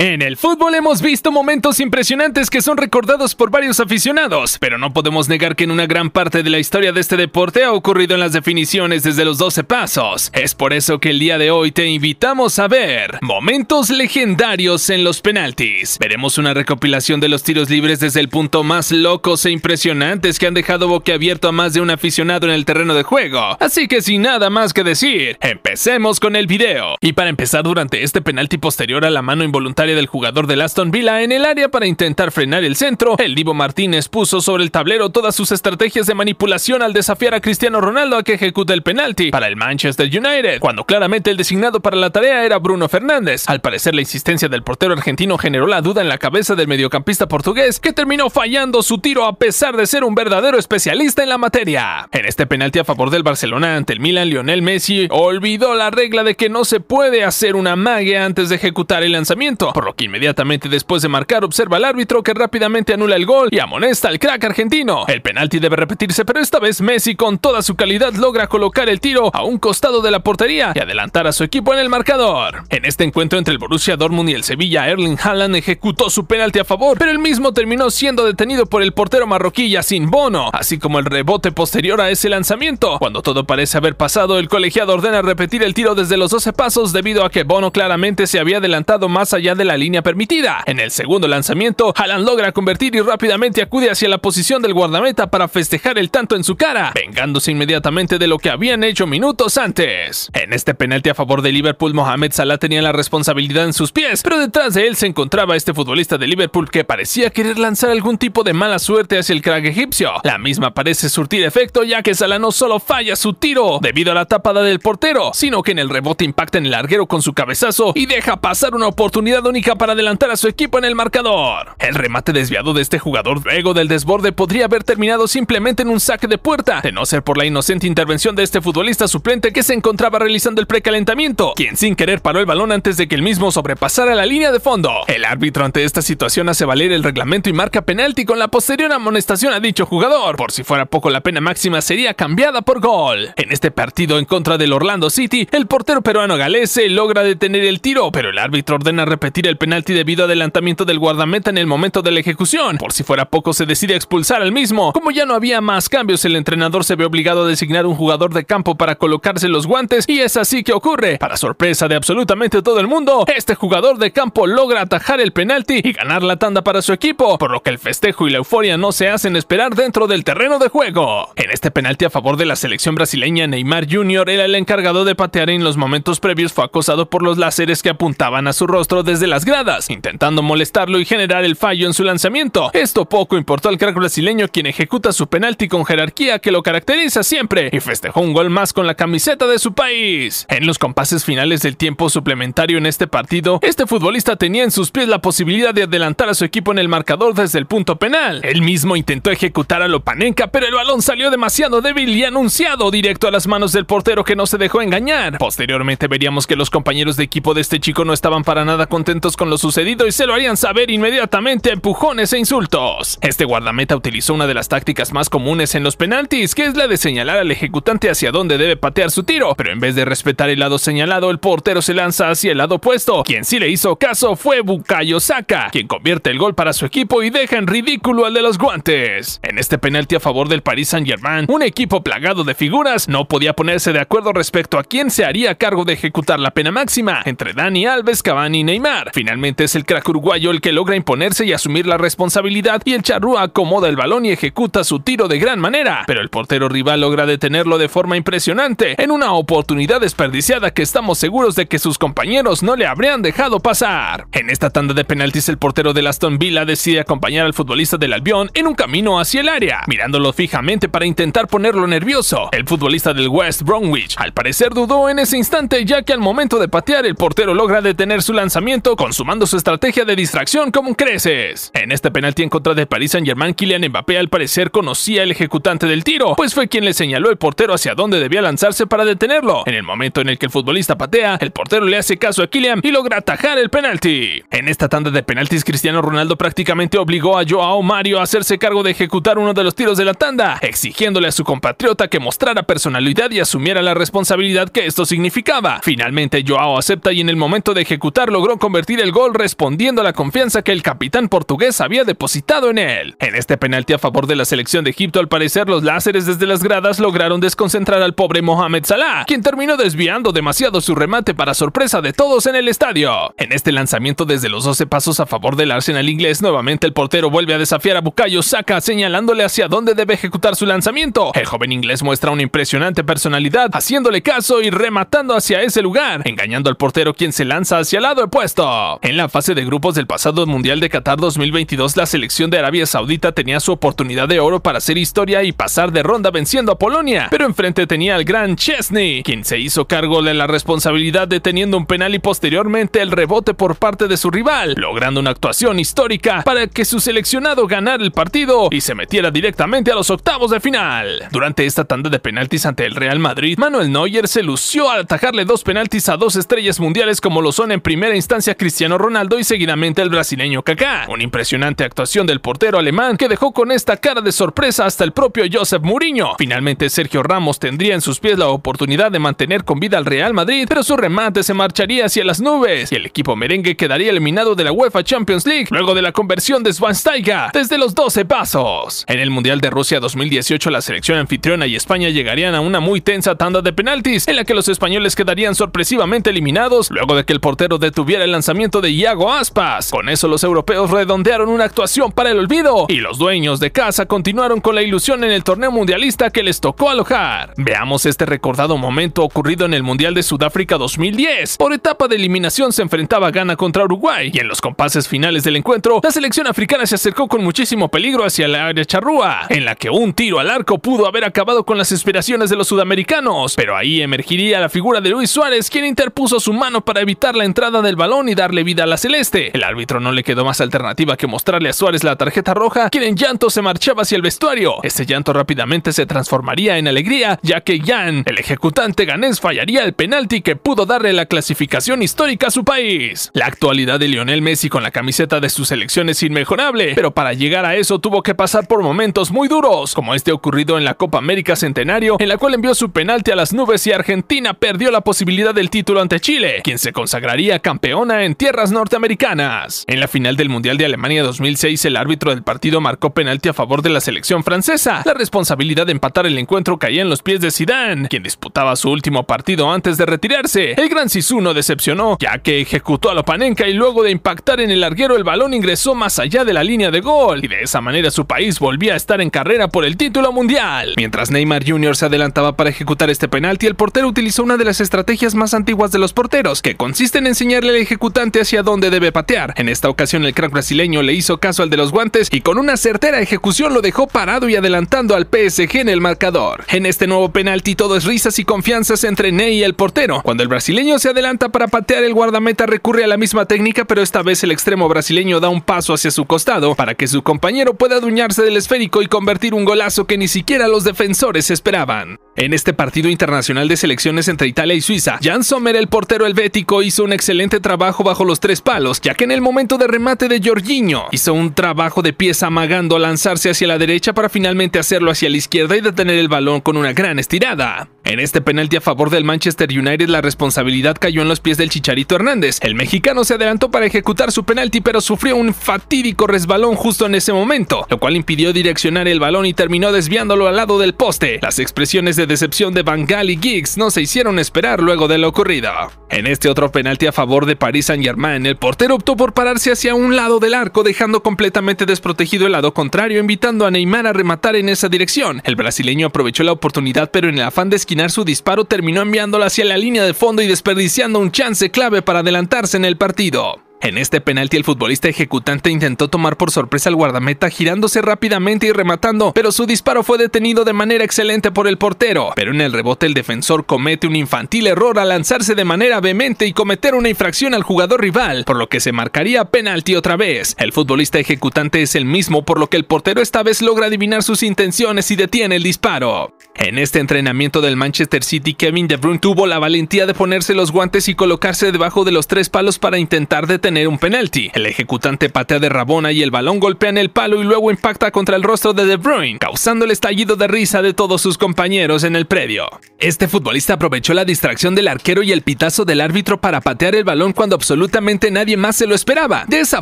En el fútbol hemos visto momentos impresionantes que son recordados por varios aficionados, pero no podemos negar que en una gran parte de la historia de este deporte ha ocurrido en las definiciones desde los 12 pasos. Es por eso que el día de hoy te invitamos a ver momentos legendarios en los penaltis. Veremos una recopilación de los tiros libres desde el punto más locos e impresionantes que han dejado boquiabierto a más de un aficionado en el terreno de juego. Así que sin nada más que decir, empecemos con el video. Y para empezar, durante este penalti posterior a la mano involuntaria del jugador del Aston Villa en el área para intentar frenar el centro, el Divo Martínez puso sobre el tablero todas sus estrategias de manipulación al desafiar a Cristiano Ronaldo a que ejecute el penalti para el Manchester United, cuando claramente el designado para la tarea era Bruno Fernández. Al parecer, la insistencia del portero argentino generó la duda en la cabeza del mediocampista portugués, que terminó fallando su tiro a pesar de ser un verdadero especialista en la materia. En este penalti a favor del Barcelona ante el Milan, Lionel Messi olvidó la regla de que no se puede hacer una amague antes de ejecutar el lanzamiento, por lo que inmediatamente después de marcar observa al árbitro, que rápidamente anula el gol y amonesta al crack argentino. El penalti debe repetirse, pero esta vez Messi con toda su calidad logra colocar el tiro a un costado de la portería y adelantar a su equipo en el marcador. En este encuentro entre el Borussia Dortmund y el Sevilla, Erling Haaland ejecutó su penalti a favor, pero el mismo terminó siendo detenido por el portero marroquí Yacine Bono, así como el rebote posterior a ese lanzamiento. Cuando todo parece haber pasado, el colegiado ordena repetir el tiro desde los 12 pasos debido a que Bono claramente se había adelantado más allá de la línea permitida. En el segundo lanzamiento, Haaland logra convertir y rápidamente acude hacia la posición del guardameta para festejar el tanto en su cara, vengándose inmediatamente de lo que habían hecho minutos antes. En este penalti a favor de Liverpool, Mohamed Salah tenía la responsabilidad en sus pies, pero detrás de él se encontraba este futbolista de Liverpool que parecía querer lanzar algún tipo de mala suerte hacia el crack egipcio. La misma parece surtir efecto, ya que Salah no solo falla su tiro debido a la tapada del portero, sino que en el rebote impacta en el larguero con su cabezazo y deja pasar una oportunidad única para adelantar a su equipo en el marcador. El remate desviado de este jugador luego del desborde podría haber terminado simplemente en un saque de puerta, de no ser por la inocente intervención de este futbolista suplente que se encontraba realizando el precalentamiento, quien sin querer paró el balón antes de que el mismo sobrepasara la línea de fondo. El árbitro ante esta situación hace valer el reglamento y marca penalti con la posterior amonestación a dicho jugador. Por si fuera poco, la pena máxima sería cambiada por gol. En este partido en contra del Orlando City, el portero peruano Galese logra detener el tiro, pero el árbitro ordena repetir el penalti debido a adelantamiento del guardameta en el momento de la ejecución. Por si fuera poco, se decide expulsar al mismo. Como ya no había más cambios, el entrenador se ve obligado a designar un jugador de campo para colocarse los guantes, y es así que ocurre. Para sorpresa de absolutamente todo el mundo, este jugador de campo logra atajar el penalti y ganar la tanda para su equipo, por lo que el festejo y la euforia no se hacen esperar dentro del terreno de juego. En este penalti a favor de la selección brasileña, Neymar Jr. era el encargado de patear. En los momentos previos fue acosado por los láseres que apuntaban a su rostro desde las gradas, intentando molestarlo y generar el fallo en su lanzamiento. Esto poco importó al crack brasileño, quien ejecuta su penalti con jerarquía que lo caracteriza siempre y festejó un gol más con la camiseta de su país. En los compases finales del tiempo suplementario en este partido, este futbolista tenía en sus pies la posibilidad de adelantar a su equipo en el marcador desde el punto penal. Él mismo intentó ejecutar a Lopanenka, pero el balón salió demasiado débil y anunciado directo a las manos del portero, que no se dejó engañar. Posteriormente veríamos que los compañeros de equipo de este chico no estaban para nada contentos con lo sucedido y se lo harían saber inmediatamente a empujones e insultos. Este guardameta utilizó una de las tácticas más comunes en los penaltis, que es la de señalar al ejecutante hacia dónde debe patear su tiro, pero en vez de respetar el lado señalado, el portero se lanza hacia el lado opuesto. Quien sí le hizo caso fue Bukayo Saka, quien convierte el gol para su equipo y deja en ridículo al de los guantes. En este penalti a favor del Paris Saint-Germain, un equipo plagado de figuras no podía ponerse de acuerdo respecto a quién se haría cargo de ejecutar la pena máxima entre Dani Alves, Cavani y Neymar. Finalmente es el crack uruguayo el que logra imponerse y asumir la responsabilidad, y el charrúa acomoda el balón y ejecuta su tiro de gran manera, pero el portero rival logra detenerlo de forma impresionante en una oportunidad desperdiciada que estamos seguros de que sus compañeros no le habrían dejado pasar. En esta tanda de penaltis, el portero del Aston Villa decide acompañar al futbolista del Albion en un camino hacia el área, mirándolo fijamente para intentar ponerlo nervioso. El futbolista del West Bromwich al parecer dudó en ese instante, ya que al momento de patear, el portero logra detener su lanzamiento, consumando su estrategia de distracción como creces. En este penalti en contra de Paris Saint-Germain, Kylian Mbappé al parecer conocía al ejecutante del tiro, pues fue quien le señaló al portero hacia dónde debía lanzarse para detenerlo. En el momento en el que el futbolista patea, el portero le hace caso a Kylian y logra atajar el penalti. En esta tanda de penaltis, Cristiano Ronaldo prácticamente obligó a Joao Mario a hacerse cargo de ejecutar uno de los tiros de la tanda, exigiéndole a su compatriota que mostrara personalidad y asumiera la responsabilidad que esto significaba. Finalmente Joao acepta y en el momento de ejecutar logró convertir convertir el gol respondiendo a la confianza que el capitán portugués había depositado en él. En este penalti a favor de la selección de Egipto, al parecer los láseres desde las gradas lograron desconcentrar al pobre Mohamed Salah, quien terminó desviando demasiado su remate para sorpresa de todos en el estadio. En este lanzamiento desde los 12 pasos a favor del Arsenal inglés, nuevamente el portero vuelve a desafiar a Bukayo Saka señalándole hacia dónde debe ejecutar su lanzamiento. El joven inglés muestra una impresionante personalidad, haciéndole caso y rematando hacia ese lugar, engañando al portero, quien se lanza hacia el lado opuesto. En la fase de grupos del pasado Mundial de Qatar 2022, la selección de Arabia Saudita tenía su oportunidad de oro para hacer historia y pasar de ronda venciendo a Polonia, pero enfrente tenía al gran Chesney, quien se hizo cargo de la responsabilidad deteniendo un penal y posteriormente el rebote por parte de su rival, logrando una actuación histórica para que su seleccionado ganara el partido y se metiera directamente a los octavos de final. Durante esta tanda de penaltis ante el Real Madrid, Manuel Neuer se lució al atajarle 2 penaltis a 2 estrellas mundiales como lo son en primera instancia Cristiano Ronaldo y seguidamente el brasileño Kaká. Una impresionante actuación del portero alemán que dejó con esta cara de sorpresa hasta el propio Josep Mourinho. Finalmente Sergio Ramos tendría en sus pies la oportunidad de mantener con vida al Real Madrid, pero su remate se marcharía hacia las nubes y el equipo merengue quedaría eliminado de la UEFA Champions League luego de la conversión de Schweinsteiger desde los 12 pasos. En el Mundial de Rusia 2018, la selección anfitriona y España llegarían a una muy tensa tanda de penaltis en la que los españoles quedarían sorpresivamente eliminados luego de que el portero detuviera el lanzamiento de Iago Aspas. Con eso los europeos redondearon una actuación para el olvido y los dueños de casa continuaron con la ilusión en el torneo mundialista que les tocó alojar. Veamos este recordado momento ocurrido en el Mundial de Sudáfrica 2010. Por etapa de eliminación se enfrentaba Ghana contra Uruguay y en los compases finales del encuentro la selección africana se acercó con muchísimo peligro hacia la área charrúa, en la que un tiro al arco pudo haber acabado con las aspiraciones de los sudamericanos, pero ahí emergiría la figura de Luis Suárez, quien interpuso su mano para evitar la entrada del balón y darle vida a la celeste. El árbitro no le quedó más alternativa que mostrarle a Suárez la tarjeta roja, quien en llanto se marchaba hacia el vestuario. Este llanto rápidamente se transformaría en alegría, ya que Jan, el ejecutante ganés, fallaría el penalti que pudo darle la clasificación histórica a su país. La actualidad de Lionel Messi con la camiseta de su selección es inmejorable, pero para llegar a eso tuvo que pasar por momentos muy duros, como este ocurrido en la Copa América Centenario, en la cual envió su penalti a las nubes y Argentina perdió la posibilidad del título ante Chile, quien se consagraría campeona en tierras norteamericanas. En la final del Mundial de Alemania 2006, el árbitro del partido marcó penalti a favor de la selección francesa. La responsabilidad de empatar el encuentro caía en los pies de Zidane, quien disputaba su último partido antes de retirarse. El gran Zizou no decepcionó, ya que ejecutó a Lopanenka y luego de impactar en el larguero el balón ingresó más allá de la línea de gol, y de esa manera su país volvía a estar en carrera por el título mundial. Mientras Neymar Jr. se adelantaba para ejecutar este penalti, el portero utilizó una de las estrategias más antiguas de los porteros, que consiste en enseñarle al ejecutante hacia dónde debe patear. En esta ocasión el crack brasileño le hizo caso al de los guantes y con una certera ejecución lo dejó parado y adelantando al PSG en el marcador. En este nuevo penalti todo es risas y confianzas entre Ney y el portero. Cuando el brasileño se adelanta para patear, el guardameta recurre a la misma técnica, pero esta vez el extremo brasileño da un paso hacia su costado para que su compañero pueda adueñarse del esférico y convertir un golazo que ni siquiera los defensores esperaban. En este partido internacional de selecciones entre Italia y Suiza, Jan Sommer, el portero helvético, hizo un excelente trabajo bajo los 3 palos, ya que en el momento de remate de Jorginho hizo un trabajo de pies amagando lanzarse hacia la derecha para finalmente hacerlo hacia la izquierda y detener el balón con una gran estirada. En este penalti a favor del Manchester United, la responsabilidad cayó en los pies del Chicharito Hernández. El mexicano se adelantó para ejecutar su penalti, pero sufrió un fatídico resbalón justo en ese momento, lo cual impidió direccionar el balón y terminó desviándolo al lado del poste. Las expresiones de decepción de Van Gaal y Giggs no se hicieron esperar luego de lo ocurrido. En este otro penalti a favor de Paris Saint-Germain, el portero optó por pararse hacia un lado del arco, dejando completamente desprotegido el lado contrario, invitando a Neymar a rematar en esa dirección. El brasileño aprovechó la oportunidad, pero en el afán de esquinar su disparo terminó enviándola hacia la línea de fondo y desperdiciando un chance clave para adelantarse en el partido. En este penalti el futbolista ejecutante intentó tomar por sorpresa al guardameta girándose rápidamente y rematando, pero su disparo fue detenido de manera excelente por el portero. Pero en el rebote el defensor comete un infantil error al lanzarse de manera vehemente y cometer una infracción al jugador rival, por lo que se marcaría penalti otra vez. El futbolista ejecutante es el mismo, por lo que el portero esta vez logra adivinar sus intenciones y detiene el disparo. En este entrenamiento del Manchester City, Kevin De Bruyne tuvo la valentía de ponerse los guantes y colocarse debajo de los 3 palos para intentar detener un penalti. El ejecutante patea de rabona y el balón golpea en el palo y luego impacta contra el rostro de De Bruyne, causando el estallido de risa de todos sus compañeros en el predio. Este futbolista aprovechó la distracción del arquero y el pitazo del árbitro para patear el balón cuando absolutamente nadie más se lo esperaba. De esa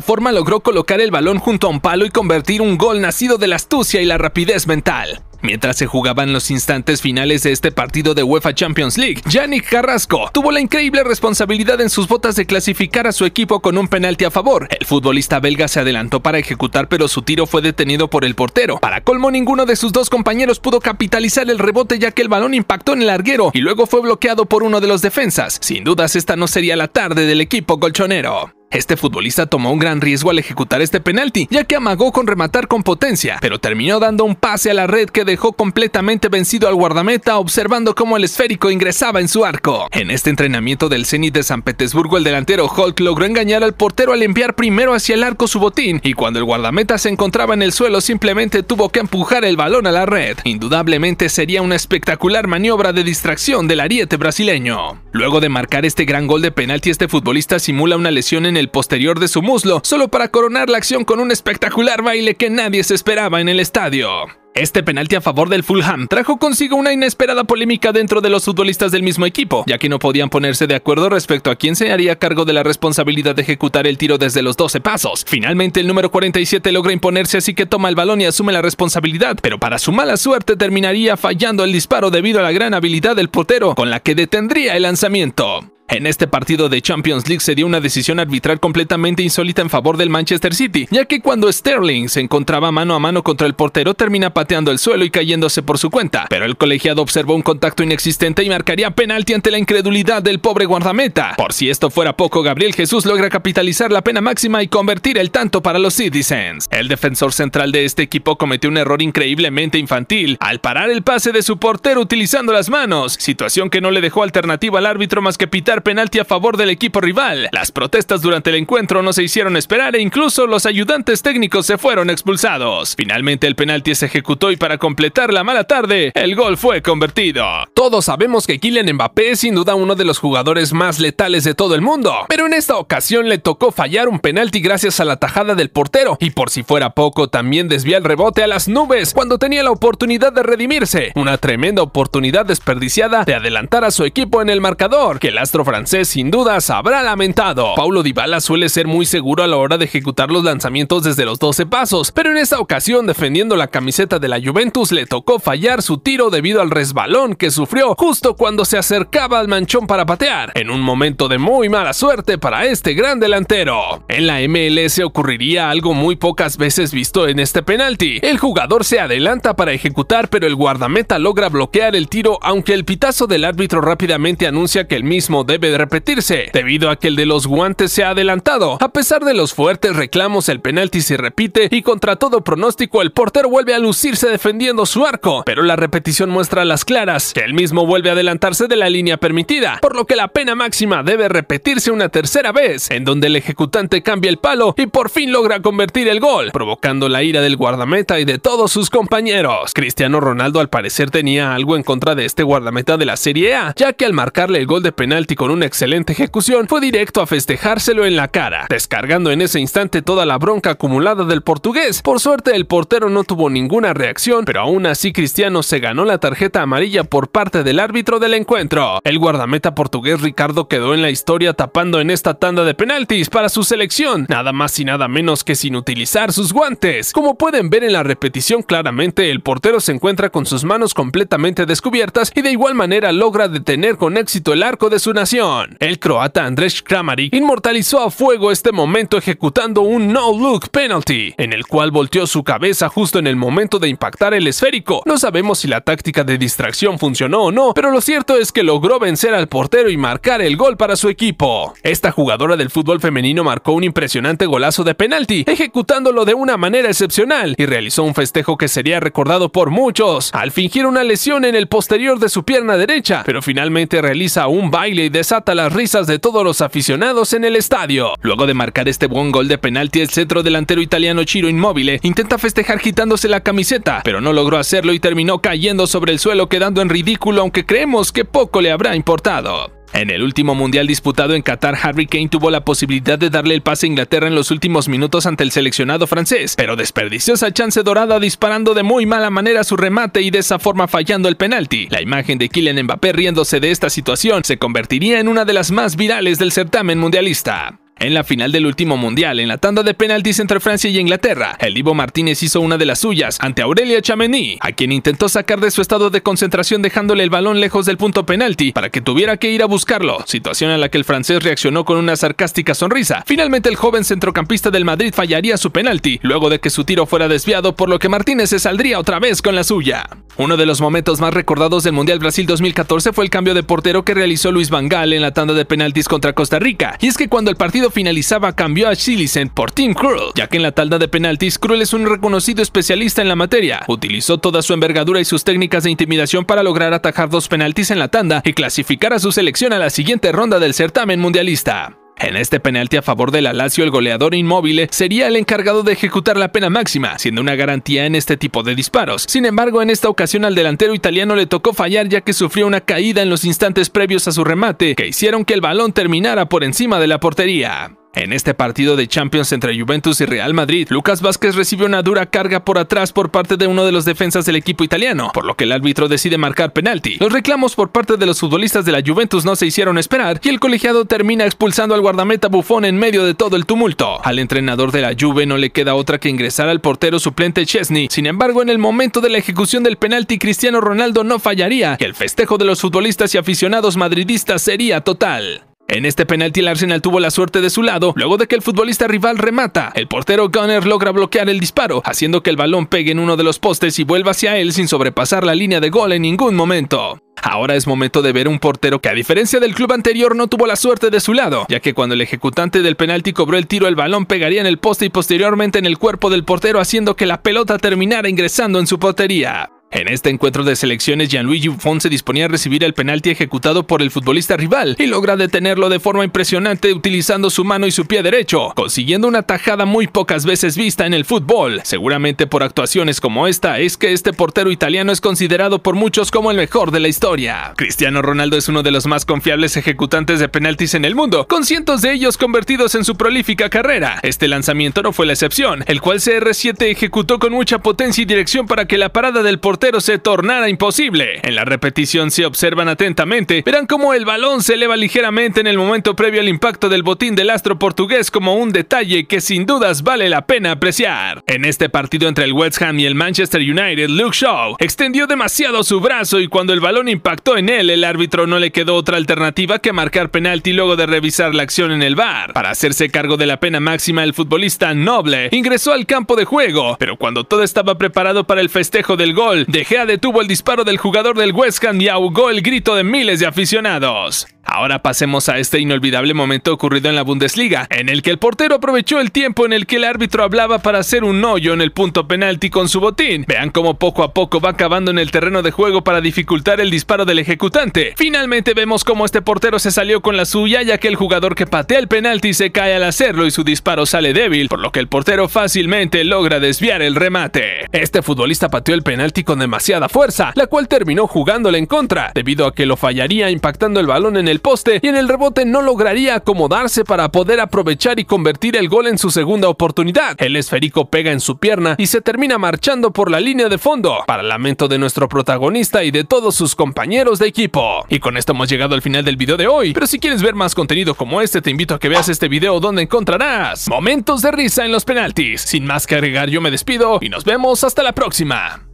forma logró colocar el balón junto a un palo y convertir un gol nacido de la astucia y la rapidez mental. Mientras se jugaban los instantes finales de este partido de UEFA Champions League, Yannick Carrasco tuvo la increíble responsabilidad en sus botas de clasificar a su equipo con un penalti a favor. El futbolista belga se adelantó para ejecutar, pero su tiro fue detenido por el portero. Para colmo, ninguno de sus 2 compañeros pudo capitalizar el rebote, ya que el balón impactó en el larguero y luego fue bloqueado por uno de los defensas. Sin dudas, esta no sería la tarde del equipo colchonero. Este futbolista tomó un gran riesgo al ejecutar este penalti, ya que amagó con rematar con potencia, pero terminó dando un pase a la red que dejó completamente vencido al guardameta, observando cómo el esférico ingresaba en su arco. En este entrenamiento del Zenit de San Petersburgo, el delantero Hulk logró engañar al portero al enviar primero hacia el arco su botín, y cuando el guardameta se encontraba en el suelo simplemente tuvo que empujar el balón a la red. Indudablemente sería una espectacular maniobra de distracción del ariete brasileño. Luego de marcar este gran gol de penalti, este futbolista simula una lesión en el posterior de su muslo, solo para coronar la acción con un espectacular baile que nadie se esperaba en el estadio. Este penalti a favor del Fulham trajo consigo una inesperada polémica dentro de los futbolistas del mismo equipo, ya que no podían ponerse de acuerdo respecto a quién se haría cargo de la responsabilidad de ejecutar el tiro desde los 12 pasos. Finalmente el número 47 logra imponerse, así que toma el balón y asume la responsabilidad, pero para su mala suerte terminaría fallando el disparo debido a la gran habilidad del portero, con la que detendría el lanzamiento. En este partido de Champions League se dio una decisión arbitral completamente insólita en favor del Manchester City, ya que cuando Sterling se encontraba mano a mano contra el portero termina pateando el suelo y cayéndose por su cuenta, pero el colegiado observó un contacto inexistente y marcaría penalti ante la incredulidad del pobre guardameta. Por si esto fuera poco, Gabriel Jesús logra capitalizar la pena máxima y convertir el tanto para los Citizens. El defensor central de este equipo cometió un error increíblemente infantil al parar el pase de su portero utilizando las manos, situación que no le dejó alternativa al árbitro más que pitar penalti a favor del equipo rival. Las protestas durante el encuentro no se hicieron esperar e incluso los ayudantes técnicos se fueron expulsados. Finalmente el penalti se ejecutó y para completar la mala tarde, el gol fue convertido. Todos sabemos que Kylian Mbappé es sin duda uno de los jugadores más letales de todo el mundo, pero en esta ocasión le tocó fallar un penalti gracias a la tajada del portero y por si fuera poco también desvía el rebote a las nubes cuando tenía la oportunidad de redimirse. Una tremenda oportunidad desperdiciada de adelantar a su equipo en el marcador, que el astro francés sin dudas habrá lamentado. Paulo Dybala suele ser muy seguro a la hora de ejecutar los lanzamientos desde los 12 pasos, pero en esta ocasión defendiendo la camiseta de la Juventus le tocó fallar su tiro debido al resbalón que sufrió justo cuando se acercaba al manchón para patear, en un momento de muy mala suerte para este gran delantero. En la MLS ocurriría algo muy pocas veces visto en este penalti. El jugador se adelanta para ejecutar, pero el guardameta logra bloquear el tiro, aunque el pitazo del árbitro rápidamente anuncia que el mismo debe de repetirse, debido a que el de los guantes se ha adelantado. A pesar de los fuertes reclamos, el penalti se repite y contra todo pronóstico el portero vuelve a lucirse defendiendo su arco, pero la repetición muestra a las claras que él mismo vuelve a adelantarse de la línea permitida, por lo que la pena máxima debe repetirse una tercera vez, en donde el ejecutante cambia el palo y por fin logra convertir el gol, provocando la ira del guardameta y de todos sus compañeros. Cristiano Ronaldo al parecer tenía algo en contra de este guardameta de la Serie A, ya que al marcarle el gol de penalti con una excelente ejecución fue directo a festejárselo en la cara, descargando en ese instante toda la bronca acumulada del portugués. Por suerte el portero no tuvo ninguna reacción, pero aún así Cristiano se ganó la tarjeta amarilla por parte del árbitro del encuentro. El guardameta portugués Ricardo quedó en la historia tapando en esta tanda de penaltis para su selección, nada más y nada menos que sin utilizar sus guantes. Como pueden ver en la repetición claramente, el portero se encuentra con sus manos completamente descubiertas y de igual manera logra detener con éxito el arco de su nación. El croata Andrej Kramaric inmortalizó a fuego este momento ejecutando un no-look penalty, en el cual volteó su cabeza justo en el momento de impactar el esférico. No sabemos si la táctica de distracción funcionó o no, pero lo cierto es que logró vencer al portero y marcar el gol para su equipo. Esta jugadora del fútbol femenino marcó un impresionante golazo de penalti, ejecutándolo de una manera excepcional y realizó un festejo que sería recordado por muchos al fingir una lesión en el posterior de su pierna derecha, pero finalmente realiza un baile y desata las risas de todos los aficionados en el estadio. Luego de marcar este buen gol de penalti, el centro delantero italiano Ciro Immobile intenta festejar quitándose la camiseta, pero no logró hacerlo y terminó cayendo sobre el suelo, quedando en ridículo, aunque creemos que poco le habrá importado. En el último mundial disputado en Qatar, Harry Kane tuvo la posibilidad de darle el pase a Inglaterra en los últimos minutos ante el seleccionado francés, pero desperdició esa chance dorada disparando de muy mala manera su remate y de esa forma fallando el penalti. La imagen de Kylian Mbappé riéndose de esta situación se convertiría en una de las más virales del certamen mundialista. En la final del último mundial, en la tanda de penaltis entre Francia y Inglaterra, el Divo Martínez hizo una de las suyas ante Aurélien Tchouaméni, a quien intentó sacar de su estado de concentración dejándole el balón lejos del punto penalti para que tuviera que ir a buscarlo, situación a la que el francés reaccionó con una sarcástica sonrisa. Finalmente el joven centrocampista del Madrid fallaría su penalti, luego de que su tiro fuera desviado, por lo que Martínez se saldría otra vez con la suya. Uno de los momentos más recordados del Mundial Brasil 2014 fue el cambio de portero que realizó Luis Van Gaal en la tanda de penaltis contra Costa Rica, y es que cuando el partido finalizaba cambió a Cillessen por Tim Krul, ya que en la tanda de penaltis Krul es un reconocido especialista en la materia. Utilizó toda su envergadura y sus técnicas de intimidación para lograr atajar 2 penaltis en la tanda y clasificar a su selección a la siguiente ronda del certamen mundialista. En este penalti a favor de la Lazio, el goleador Immobile sería el encargado de ejecutar la pena máxima, siendo una garantía en este tipo de disparos. Sin embargo, en esta ocasión al delantero italiano le tocó fallar, ya que sufrió una caída en los instantes previos a su remate, que hicieron que el balón terminara por encima de la portería. En este partido de Champions entre Juventus y Real Madrid, Lucas Vázquez recibió una dura carga por atrás por parte de uno de los defensas del equipo italiano, por lo que el árbitro decide marcar penalti. Los reclamos por parte de los futbolistas de la Juventus no se hicieron esperar y el colegiado termina expulsando al guardameta Buffon en medio de todo el tumulto. Al entrenador de la Juve no le queda otra que ingresar al portero suplente Szczęsny. Sin embargo, en el momento de la ejecución del penalti, Cristiano Ronaldo no fallaría y el festejo de los futbolistas y aficionados madridistas sería total. En este penalti el Arsenal tuvo la suerte de su lado, luego de que el futbolista rival remata. El portero Gunner logra bloquear el disparo, haciendo que el balón pegue en uno de los postes y vuelva hacia él sin sobrepasar la línea de gol en ningún momento. Ahora es momento de ver un portero que, a diferencia del club anterior, no tuvo la suerte de su lado, ya que cuando el ejecutante del penalti cobró el tiro, el balón pegaría en el poste y posteriormente en el cuerpo del portero, haciendo que la pelota terminara ingresando en su portería. En este encuentro de selecciones, Gianluigi Buffon se disponía a recibir el penalti ejecutado por el futbolista rival y logra detenerlo de forma impresionante utilizando su mano y su pie derecho, consiguiendo una tajada muy pocas veces vista en el fútbol. Seguramente por actuaciones como esta es que este portero italiano es considerado por muchos como el mejor de la historia. Cristiano Ronaldo es uno de los más confiables ejecutantes de penaltis en el mundo, con cientos de ellos convertidos en su prolífica carrera. Este lanzamiento no fue la excepción, el cual CR7 ejecutó con mucha potencia y dirección para que la parada del portero se tornara imposible. En la repetición, si observan atentamente, verán cómo el balón se eleva ligeramente en el momento previo al impacto del botín del astro portugués, como un detalle que sin dudas vale la pena apreciar. En este partido entre el West Ham y el Manchester United, Luke Shaw extendió demasiado su brazo y cuando el balón impactó en él, el árbitro no le quedó otra alternativa que marcar penalti luego de revisar la acción en el VAR. Para hacerse cargo de la pena máxima, el futbolista Noble ingresó al campo de juego, pero cuando todo estaba preparado para el festejo del gol, De Gea detuvo el disparo del jugador del West Ham y ahogó el grito de miles de aficionados. Ahora pasemos a este inolvidable momento ocurrido en la Bundesliga, en el que el portero aprovechó el tiempo en el que el árbitro hablaba para hacer un hoyo en el punto penalti con su botín. Vean cómo poco a poco va cavando en el terreno de juego para dificultar el disparo del ejecutante. Finalmente vemos cómo este portero se salió con la suya, ya que el jugador que patea el penalti se cae al hacerlo y su disparo sale débil, por lo que el portero fácilmente logra desviar el remate. Este futbolista pateó el penalti con demasiada fuerza, la cual terminó jugándole en contra, debido a que lo fallaría impactando el balón en el poste y en el rebote no lograría acomodarse para poder aprovechar y convertir el gol en su segunda oportunidad. El esférico pega en su pierna y se termina marchando por la línea de fondo, para lamento de nuestro protagonista y de todos sus compañeros de equipo. Y con esto hemos llegado al final del video de hoy, pero si quieres ver más contenido como este, te invito a que veas este video donde encontrarás momentos de risa en los penaltis. Sin más que agregar, yo me despido y nos vemos hasta la próxima.